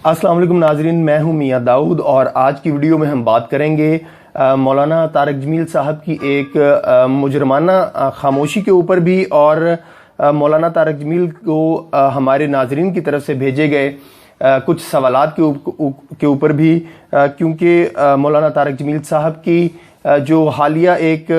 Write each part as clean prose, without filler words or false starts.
अस्सलाम वालेकुम नाजरीन, मैं हूं मियां दाऊद और आज की वीडियो में हम बात करेंगे मौलाना तारिक जमील साहब की एक मुजरमाना खामोशी के ऊपर भी और मौलाना तारिक जमील को हमारे नाजरीन की तरफ से भेजे गए कुछ सवालात के ऊपर भी, क्योंकि मौलाना तारिक जमील साहब की जो हालिया एक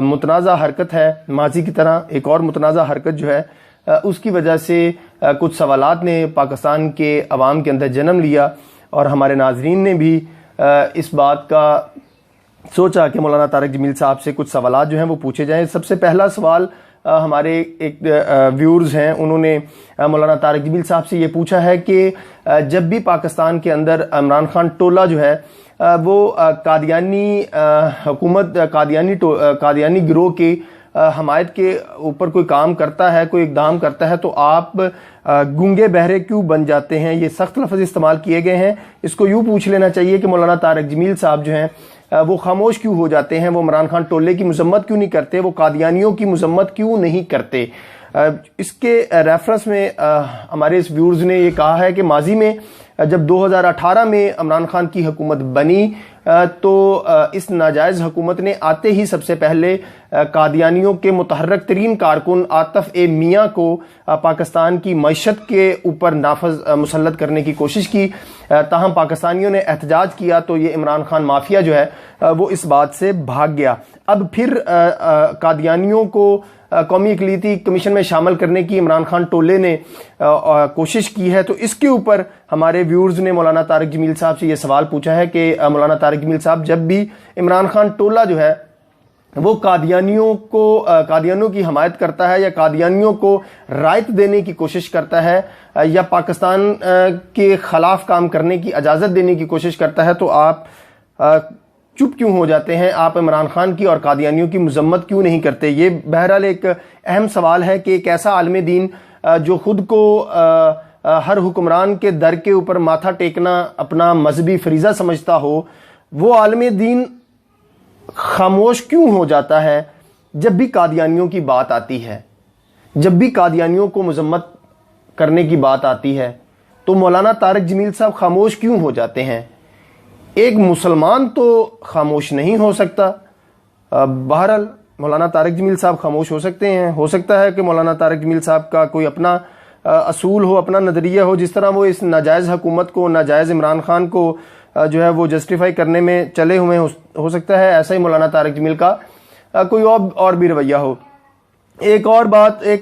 मुतनाज़ा हरकत है, माजी की तरह एक और मुतनाज़ा हरकत जो है उसकी वजह से कुछ सवालात ने पाकिस्तान के अवाम के अंदर जन्म लिया और हमारे नाजरीन ने भी इस बात का सोचा कि मौलाना तारिक जमील साहब से कुछ सवालात जो हैं वो पूछे जाएं। सबसे पहला सवाल हमारे एक व्यूअर्स हैं, उन्होंने मौलाना तारिक जमील साहब से ये पूछा है कि जब भी पाकिस्तान के अंदर इमरान खान टोला जो है वो कादियानी हुकूमत कादियानी गिरोह के हमायत के ऊपर कोई काम करता है, कोई इक़दाम करता है, तो आप गूंगे बहरे क्यों बन जाते हैं। ये सख्त लफ्ज़ इस्तेमाल किए गए हैं। इसको यूँ पूछ लेना चाहिए कि मौलाना तारिक जमील साहब जो हैं वो खामोश क्यों हो जाते हैं, वो इमरान खान टोले की मजम्मत क्यों नहीं करते, वो कादियानियों की मजम्मत क्यों नहीं करते। इसके रेफरेंस में हमारे इस व्यूअर्स ने ये कहा है कि माजी में जब 2018 में इमरान खान की हुकूमत बनी तो इस नाजायज़ हुकूमत ने आते ही सबसे पहले कादियानियों के मुतहर्रक तरीन कारकुन आतिफ ए मियाँ को पाकिस्तान की मईशत के ऊपर मुसल्लत करने की कोशिश की। ताहम पाकिस्तानियों ने एहतजाज किया तो ये इमरान खान माफिया जो है वो इस बात से भाग गया। अब फिर कादियानियों को कौमी इकलीती कमीशन में शामिल करने की इमरान खान टोले ने कोशिश की है। तो इसके ऊपर हमारे व्यूअर्स ने मौलाना तारिक जमील साहब से ये सवाल पूछा है कि मौलाना तारिक जमील साहब, जब भी इमरान खान टोला जो है वो कादियानियों की हमायत करता है या कादियानियों को रायत देने की कोशिश करता है या पाकिस्तान के खिलाफ काम करने की इजाज़त देने की कोशिश करता है, तो आप चुप क्यों हो जाते हैं, आप इमरान खान की और कादियानियों की मजम्मत क्यों नहीं करते। ये बहरहाल एक अहम सवाल है कि एक ऐसा आलम दीन जो खुद को हर हुक्मरान के दर के ऊपर माथा टेकना अपना मजहबी फरीज़ा समझता हो, वो आलम दीन खामोश क्यों हो जाता है जब भी कादियानियों की बात आती है। जब भी कादियानियों को मजम्मत करने की बात आती है तो मौलाना तारिक जमील साहब खामोश क्यों हो जाते हैं। एक मुसलमान तो खामोश नहीं हो सकता। बहरहाल मौलाना तारिक जमील साहब खामोश हो सकते हैं। हो सकता है कि मौलाना तारिक जमील साहब का कोई अपना असूल हो, अपना नज़रिया हो। जिस तरह वो इस नाजायज़ हुकूमत को, नाजायज़ इमरान खान को जो है वो जस्टिफाई करने में चले हुए हो सकता है ऐसा ही मौलाना तारिक जमील का कोई और भी रवैया हो। एक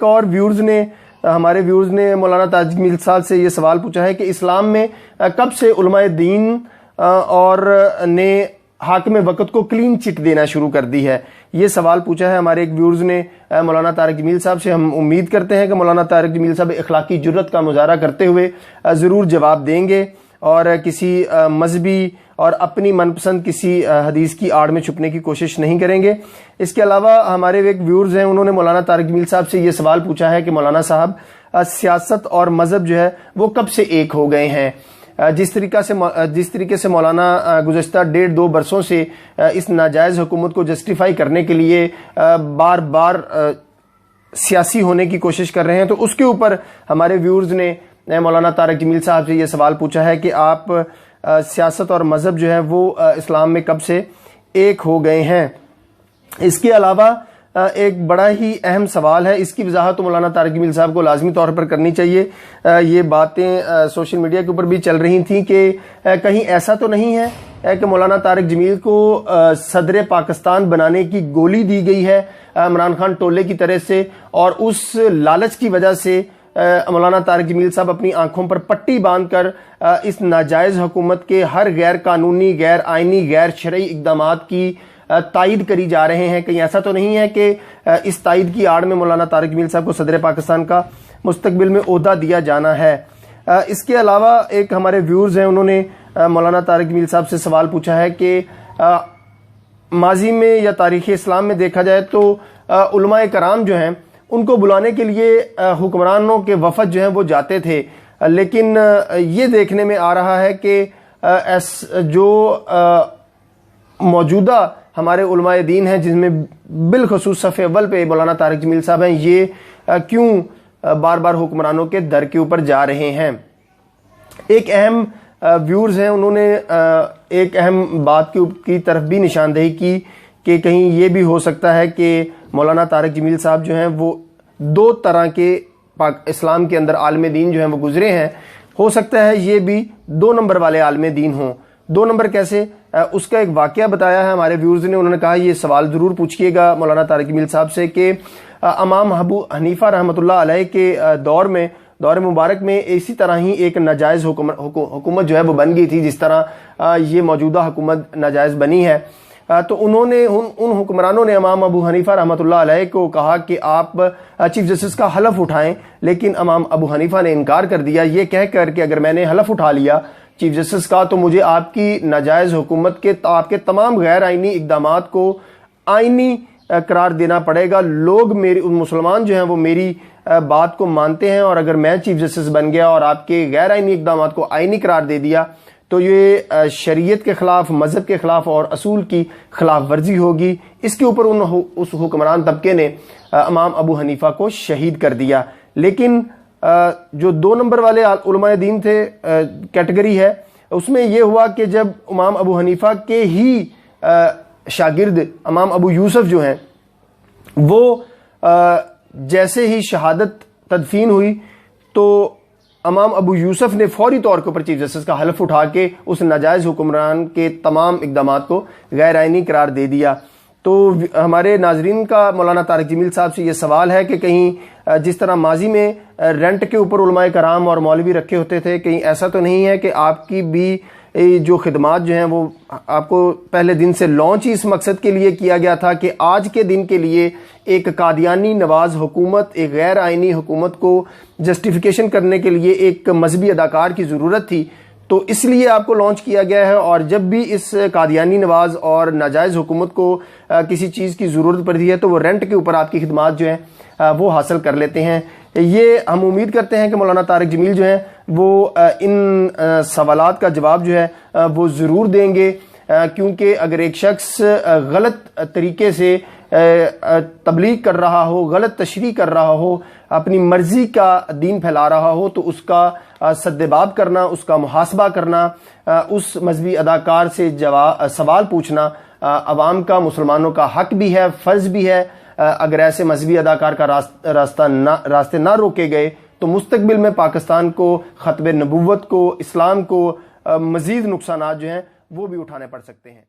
और व्यूअर्स ने हमारे व्यूअर्स ने मौलाना तारिक जमील साहब से ये सवाल पूछा है कि इस्लाम में कब से उलमाए दीन और ने हाकिम वक़्त को क्लीन चिट देना शुरू कर दी है। ये सवाल पूछा है हमारे एक व्यूअर्स ने मौलाना तारिक जमील साहब से। हम उम्मीद करते हैं कि मौलाना तारिक जमील साहब इखलाकी जुर्रत का मुजाहरा करते हुए ज़रूर जवाब देंगे और किसी मजहबी और अपनी मनपसंद किसी हदीस की आड़ में छुपने की कोशिश नहीं करेंगे। इसके अलावा हमारे एक व्यूअर्स हैं, उन्होंने मौलाना तारिक जमील साहब से ये सवाल पूछा है कि मौलाना साहब सियासत और मज़हब जो है वो कब से एक हो गए हैं। जिस तरीके से मौलाना गुज़श्ता 1.5-2 बरसों से इस नाजायज़ हुकूमत को जस्टिफाई करने के लिए बार बार सियासी होने की कोशिश कर रहे हैं, तो उसके ऊपर हमारे व्यूअर्स ने मौलाना तारिक जमील साहब से ये सवाल पूछा है कि आप सियासत और मज़हब जो है वो इस्लाम में कब से एक हो गए हैं। इसके अलावा एक बड़ा ही अहम सवाल है, इसकी वजाहत तो मौलाना तारिक जमील साहब को लाजमी तौर पर करनी चाहिए। ये बातें सोशल मीडिया के ऊपर भी चल रही थी कि कहीं ऐसा तो नहीं है कि मौलाना तारिक जमील को सदर पाकिस्तान बनाने की गोली दी गई है इमरान खान टोले की तरह से, और उस लालच की वजह से मौलाना तारिक जमील साहब अपनी आंखों पर पट्टी बांधकर इस नाजायज़ हुकूमत के हर गैर कानूनी, गैर आइनी, गैर शरई इक़दामात की तायद करी जा रहे हैं। कहीं ऐसा तो नहीं है कि इस तायद की आड़ में मौलाना तारिक जमील साहब को सदर पाकिस्तान का मुस्तकबिल में ओहदा दिया जाना है। इसके अलावा एक हमारे व्यूअर्स हैं, उन्होंने मौलाना तारिक जमील साहब से सवाल पूछा है कि माजी में या तारीख़ इस्लाम में देखा जाए तो उलमाए कराम जो हैं उनको बुलाने के लिए हुक्मरानों के वफद जो हैं वो जाते थे, लेकिन ये देखने में आ रहा है कि जो मौजूदा हमारे उलमाए दीन हैं जिसमें बिलखसूस सफ़े अव्वल पे मौलाना तारिक जमील साहब हैं, ये क्यों बार बार हुक्मरानों के दर के ऊपर जा रहे हैं। एक अहम ویورز ہیں انہوں نے ایک اہم بات کی طرف بھی نشاندہی کی کہ کہیں یہ بھی ہو سکتا ہے کہ مولانا طارق جمیل صاحب جو ہیں وہ دو طرح کے اسلام کے اندر عالم دین جو ہیں وہ گزرے ہیں، ہو سکتا ہے یہ بھی 2 نمبر والے عالم دین ہوں۔ 2 نمبر کیسے؟ اس کا ایک واقعہ بتایا ہے ہمارے ویورز نے، انہوں نے کہا یہ سوال ضرور پوچھئے گا مولانا طارق جمیل صاحب سے کہ امام ابو حنیفہ رحمۃ اللہ علیہ کے دور مبارک میں اسی طرح ہی ایک ناجائز حکومت جو ہے وہ بن گئی تھی جس طرح یہ موجودہ حکومت ناجائز بنی ہے، تو انہوں نے ان حکمرانوں نے امام ابو حنیفہ رحمۃ اللہ علیہ کو کہا کہ آپ چیف جسٹس کا حلف اٹھائیں، لیکن امام ابو حنیفہ نے انکار کر دیا یہ کہہ کر کہ اگر میں نے حلف اٹھا لیا چیف جسٹس کا تو مجھے آپ کی ناجائز حکومت کے آپ کے تمام غیر آئینی اقدامات کو آئینی قرار دینا پڑے گا، لوگ مسلمان جو ہیں وہ میری بات کو مانتے ہیں، اور اگر میں چیف جسٹس بن گیا اور آپ کے غیر آئینی اقدامات کو آئینی قرار دے دیا تو یہ شریعت کے خلاف، مذہب کے خلاف اور اصول کی خلاف ورزی ہوگی۔ اس کے اوپر اس حکمران طبقے نے امام ابو حنیفہ کو شہید کر دیا۔ لیکن جو 2 نمبر والے علماء دین تھے کیٹیگری ہے، اس میں یہ ہوا کہ جب امام ابو حنیفہ کے ہی شاگرد امام ابو یوسف جو ہیں وہ جیسے ہی شہادت تدفین ہوئی تو امام ابو یوسف نے فوری طور کے اوپر چیف جسٹس کا حلف اٹھا کے اس ناجائز حکمران کے تمام اقدامات کو غیر آئینی قرار دے دیا۔ تو ہمارے ناظرین کا مولانا طارق جمیل صاحب سے یہ سوال ہے کہ کہیں جس طرح ماضی میں رینٹ کے اوپر علماء کرام اور مولوی رکھے ہوتے تھے، کہیں ایسا تو نہیں ہے کہ آپ کی بھی جو خدمات جو ہیں وہ آپ کو پہلے دن سے لانچ ہی اس مقصد کے لیے کیا گیا تھا کہ آج کے دن کے لیے ایک قادیانی نواز حکومت، ایک غیر آئینی حکومت کو جسٹیفیکیشن کرنے کے لیے ایک مذہبی اداکار کی ضرورت تھی، تو اس لیے آپ کو لانچ کیا گیا ہے، اور جب بھی اس قادیانی نواز اور ناجائز حکومت کو کسی چیز کی ضرورت پڑتی ہے تو وہ رینٹ کے اوپر آپ کی خدمات جو ہیں وہ حاصل کر لیتے ہیں۔ یہ ہم امید کرتے ہیں کہ مولانا طارق جمیل جو ہیں وہ ان سوالات کا جواب جو ہے وہ ضرور دیں گے، کیونکہ اگر ایک شخص غلط طریقے سے تبلیغ کر رہا ہو، غلط تشریح کر رہا ہو، اپنی مرضی کا دین پھیلا رہا ہو تو اس کا سدباب کرنا، اس کا محاسبہ کرنا، اس مذہبی اداکار سے سوال پوچھنا عوام کا، مسلمانوں کا حق بھی ہے، فرض بھی ہے۔ اگر ایسے مذہبی اداکار کا راستے نہ روکے گئے تو مستقبل میں پاکستان کو، خطب نبوت کو، اسلام کو مزید نقصانات جو ہیں وہ بھی اٹھانے پڑ سکتے ہیں۔